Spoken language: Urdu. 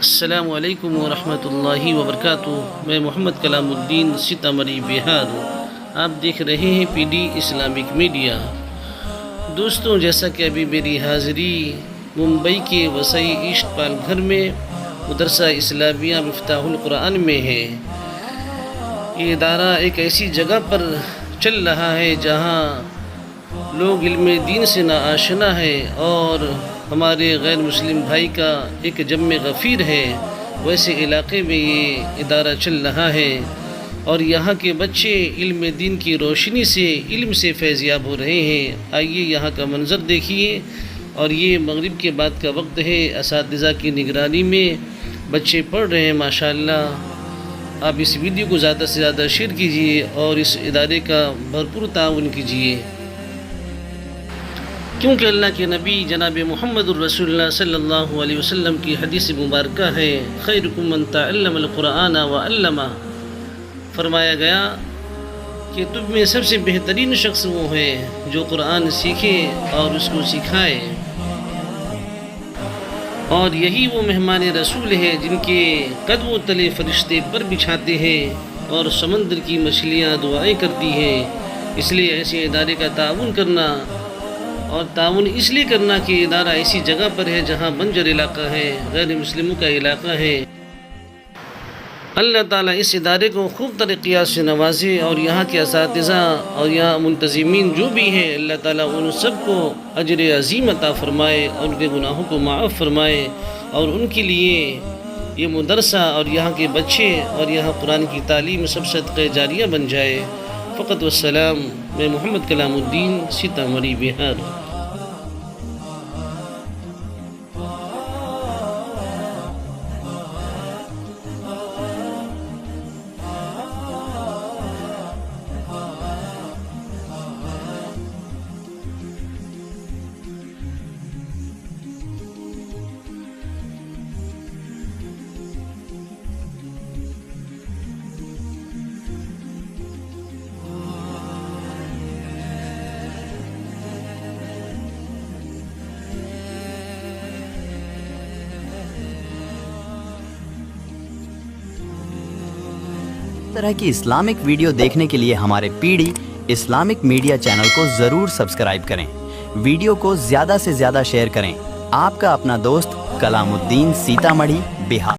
السلام علیکم ورحمۃ اللہ وبرکاتہ۔ میں محمد کلام الدین سیتامڑھی بہار ہوں۔ آپ دیکھ رہے ہیں پی ڈی اسلامک میڈیا۔ دوستوں، جیسا کہ ابھی میری حاضری ممبئی کے وسائی ایسٹ پال گھر میں مدرسہ اسلامیہ مفتاح القرآن میں ہے۔ یہ ادارہ ایک ایسی جگہ پر چل رہا ہے جہاں لوگ علم دین سے ناآشنا ہے اور ہمارے غیر مسلم بھائی کا ایک جم غفیر ہے، ویسے علاقے میں یہ ادارہ چل رہا ہے اور یہاں کے بچے علم دین کی روشنی سے علم سے فیضیاب ہو رہے ہیں۔ آئیے یہاں کا منظر دیکھیے۔ اور یہ مغرب کے بعد کا وقت ہے، اساتذہ کی نگرانی میں بچے پڑھ رہے ہیں ماشاءاللہ۔ آپ اس ویڈیو کو زیادہ سے زیادہ شیئر کیجیے اور اس ادارے کا بھرپور تعاون کیجیے، کیونکہ اللہ کے نبی جناب محمد الرسول اللہ صلی اللہ علیہ وسلم کی حدیث مبارکہ ہے، خیرکم من تعلم القرآن وعلمہ۔ فرمایا گیا کہ تم میں سب سے بہترین شخص وہ ہے جو قرآن سیکھے اور اس کو سکھائے، اور یہی وہ مہمان رسول ہے جن کے قد و تلے فرشتے پر بچھاتے ہیں اور سمندر کی مچھلیاں دعائیں کرتی ہیں۔ اس لیے ایسے ادارے کا تعاون کرنا، اور تعاون اس لیے کرنا کہ ادارہ ایسی جگہ پر ہے جہاں بنجر علاقہ ہے، غیر مسلموں کا علاقہ ہے۔ اللہ تعالیٰ اس ادارے کو خوب ترقیات سے نوازے، اور یہاں کے اساتذہ اور یہاں منتظمین جو بھی ہیں، اللہ تعالیٰ ان سب کو اجر عظیم عطا فرمائے اور ان کے گناہوں کو معاف فرمائے، اور ان کے لیے یہ مدرسہ اور یہاں کے بچے اور یہاں قرآن کی تعلیم سب صدقہ جاریہ بن جائے۔ فقط والسلام۔ میں محمد کلام الدین، سیتامڑھی بہار۔ اس طرح کی اسلامک ویڈیو دیکھنے کے لیے ہمارے P D Islamic media channel کو ضرور سبسکرائب کریں، ویڈیو کو زیادہ سے زیادہ شیئر کریں۔ آپ کا اپنا دوست کلام الدین، سیتامڑھی، بہار۔